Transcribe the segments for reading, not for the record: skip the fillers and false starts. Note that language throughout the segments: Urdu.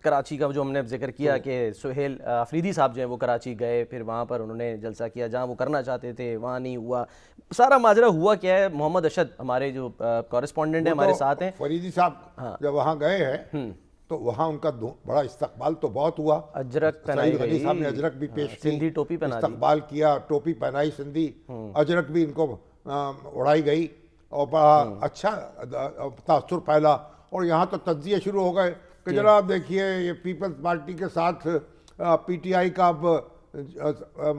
کراچی کا جو ہم نے ذکر کیا کہ سہیل آفریدی صاحب جو ہیں وہ کراچی گئے، پھر وہاں پر انہوں نے جلسہ کیا جہاں وہ کرنا چاہتے تھے، وہاں نہیں ہوا. سارا ماجرا ہوا کیا ہے؟ محمد اشد ہمارے جو کورسپونڈنٹ ہیں ہمارے ساتھ ہیں. فریدی صاحب جب وہاں گئے ہیں تو وہاں ان کا بڑا استقبال تو بہت ہوا. اجرک پہنائی سعید غنی صاحب نے اجرک بھی پیش کی، سندھی ٹوپی پہنا دی، استقبال کیا، ٹوپی پہنائی سندھی، اجرک بھی ان کو اڑائی گئی اور بڑا اچھا تاثر پھیلا. اور یہاں تو تجزیے شروع ہو گئے کہ جناب دیکھیے یہ پیپلز پارٹی کے ساتھ پی ٹی آئی کا اب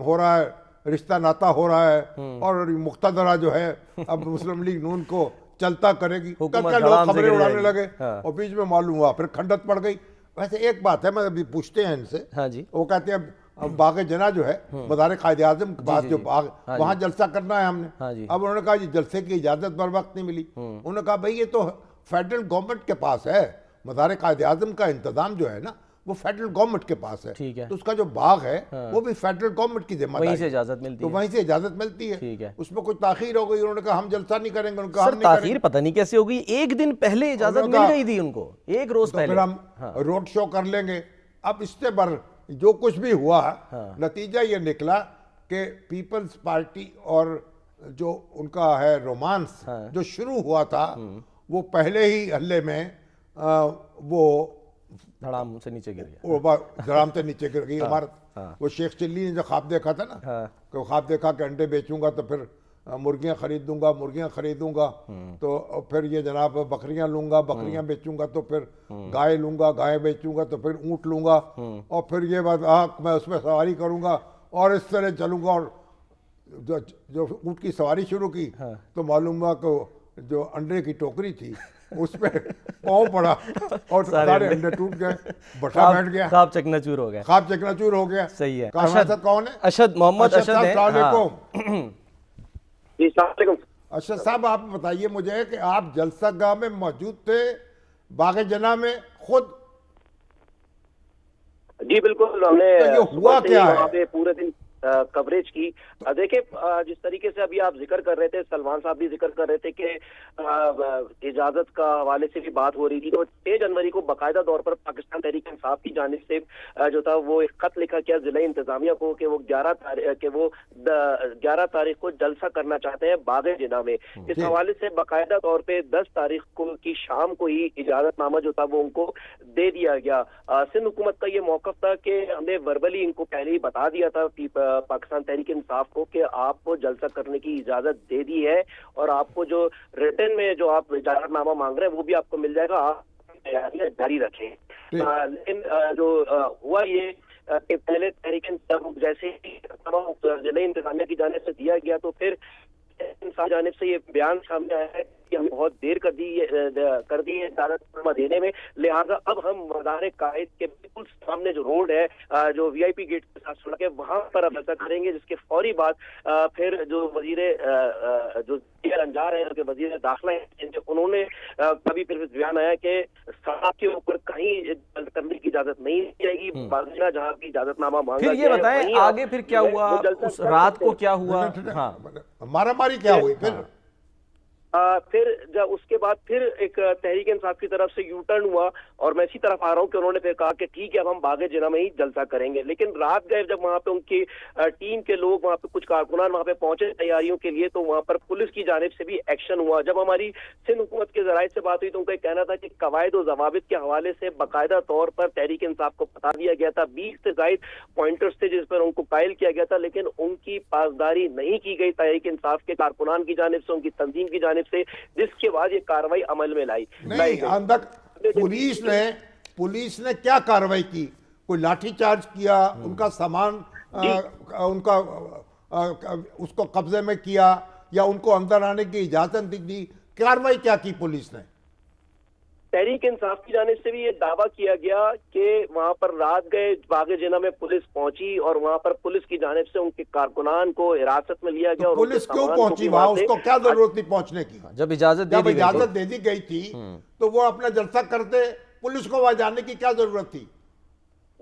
ہو رہا ہے، رشتہ ناتا ہو رہا ہے، اور مقتدرہ جو ہے اب مسلم لیگ نون کو چلتا کرے گی. کیا لوگ خبریں اڑانے لگے اور بیچ میں معلوم ہوا پھر کھنڈت پڑ گئی. ویسے ایک بات ہے، میں ابھی پوچھتے ہیں ان سے، وہ کہتے ہیں باغ جنا جو ہے مزار قائد اعظم کے پاس جو باغ، وہاں جلسہ کرنا ہے ہم نے. اب انہوں نے کہا یہ جلسے کی اجازت بر وقت نہیں ملی. انہوں نے کہا بھائی یہ تو فیڈرل گورنمنٹ کے پاس ہے، مزار قائد اعظم کا انتظام جو ہے نا وہ فیڈرل گورنمنٹ کے پاس ہے، تو اس کا جو باغ ہے وہ بھی فیڈرل گورنمنٹ کی ذمہ داری، وہیں سے اجازت ملتی ہے، تو وہیں سے اجازت ملتی ہے. اس میں کوئی تاخیر ہو گئی، انہوں نے کہا ہم جلسہ نہیں کریں گے. ان کا سر تاخیر پتہ نہیں کیسے ہو گئی، ایک دن پہلے اجازت مل گئی تھی ان کو، ایک روز پہلے. پھر ہم روڈ شو کر لیں گے. اب اس سے جو کچھ بھی ہوا نتیجہ یہ نکلا کہ پیپلز پارٹی اور جو ان کا ہے رومانس جو شروع ہوا تھا وہ پہلے ہی حلے میں وہ دھڑام سے نیچے گر گیا، دھڑام سے نیچے گر گئی عمارت. وہ شیخ چلی نے جو خواب دیکھا تھا نا، کہ وہ خواب دیکھا کہ انڈے بیچوں گا تو پھر مرغیاں خریدوں گا تو پھر یہ جناب بکریاں لوں گا، بکریاں بیچوں گا تو پھر گائے لوں گا، گائے بیچوں گا تو پھر اونٹ لوں گا، اور پھر یہ بات میں اس میں سواری کروں گا اور اس طرح چلوں گا. اور جو اونٹ کی سواری شروع کی تو معلوم ہوا کہ جو انڈے کی ٹوکری تھی اس پہ پاؤں پڑا اور سارے انڈے ٹوٹ گئے، بٹا بیٹھ گیا، خواب چکناچور ہو گیا. خواب چکناچور ہو گیا. صحیح ہے. اشد کون ہے؟ اشد محمد اشد ہے. السلام علیکم. جی السلام علیکم. اشد صاحب آپ بتائیے مجھے کہ آپ جلسہ گاہ میں موجود تھے باغ جنا میں خود؟ جی بالکل، ہم نے ہوا کیا ہے وہاں پہ پورے دن کوریج کی. دیکھیں جس طریقے سے ابھی آپ ذکر کر رہے تھے، سلمان صاحب بھی ذکر کر رہے تھے کہ اجازت کا حوالے سے بھی بات ہو رہی تھی، تو 6 جنوری کو باقاعدہ طور پر پاکستان تحریک انصاف کی جانب سے جو تھا وہ ایک خط لکھا کیا ضلع انتظامیہ کو کہ وہ 11 تاریخ کو جلسہ کرنا چاہتے ہیں باغ جنا میں. اس حوالے سے باقاعدہ طور پہ 10 تاریخ کو کی شام کو ہی اجازت نامہ جو تھا وہ ان کو دے دیا گیا. سندھ حکومت کا یہ موقف تھا کہ ہم نے وربلی ان کو پہلے ہی بتا دیا تھا پاکستان تحریک انصاف کو کہ آپ کو جلسہ کرنے کی اجازت دے دی ہے، اور آپ کو جو ریٹن میں جو آپ اجازت نامہ مانگ رہے ہیں وہ بھی آپ کو مل جائے گا، آپ تیاریاں جاری رکھیں. لیکن جو ہوا یہ کہ پہلے تحریک انصاف جیسے ہی ضلع انتظامیہ کی جانب سے دیا گیا تو پھر انصاف جانب سے یہ بیان سامنے آیا ہے کہ ہم بہت دیر کر دی ہے اجازت نامہ دینے میں، لہٰذا اب ہم مزار قائد کے بالکل سامنے جو روڈ ہے جو وی آئی پی گیٹ کے ساتھ سڑک ہے وہاں پر اب جلسہ کریں گے، جس کے فوری بعد پھر جو جو انجار ہیں کہ وزیر داخلہ ہیں انہوں نے کبھی پھر بیان آیا کہ سڑک کے اوپر کہیں کرنے کی اجازت نہیں دی جائے گی، باغینا جہاں کی اجازت نامہ مانگا. پھر یہ بتائیں آگے پھر کیا ہوا، اس رات کو کیا ہوا؟ مارا ماری کیا ہوئی پھر جب اس کے بعد پھر ایک تحریک انصاف کی طرف سے یو ٹرن ہوا، اور میں اسی طرف آ رہا ہوں کہ انہوں نے پھر کہا کہ ٹھیک ہے اب ہم باغ جنا میں ہی جلسہ کریں گے. لیکن رات گئے جب وہاں پہ ان کی ٹیم کے لوگ وہاں پہ کچھ کارکنان وہاں پہ پہنچے تیاریوں کے لیے، تو وہاں پر پولیس کی جانب سے بھی ایکشن ہوا. جب ہماری سندھ حکومت کے ذرائع سے بات ہوئی تو ان کا کہنا تھا کہ قواعد و ضوابط کے حوالے سے باقاعدہ طور پر تحریک انصاف کو بتا دیا گیا تھا، 20 سے زائد پوائنٹرز تھے جس پر ان کو قائل کیا گیا تھا، لیکن ان کی پاسداری نہیں کی گئی تحریک انصاف کے کارکنان کی جانب سے، ان کی تنظیم کی جانب سے، جس کے بعد یہ کارروائی عمل میں لائی گئی. پولیس نے کیا کارروائی کی؟ کوئی لاٹھی چارج کیا؟ ان کا سامان ان کا اس کو قبضے میں کیا یا ان کو اندر آنے کی اجازت دی؟ کارروائی کیا کی پولیس نے؟ تحریک انصاف کی جانب سے بھی یہ دعویٰ کیا گیا کہ وہاں پر رات گئے باغ جنا میں پولیس پہنچی، اور وہاں پر پولیس کی جانب سے ان کے کارکنان کو حراست میں لیا گیا. اور پولیس کیوں پہنچی وہاں؟ اس کو کیا ضرورت تھی پہنچنے کی؟ جب اجازت دے دی گئی تھی تو وہ اپنا جلسہ کرتے، پولیس کو وہاں جانے کی کیا ضرورت تھی؟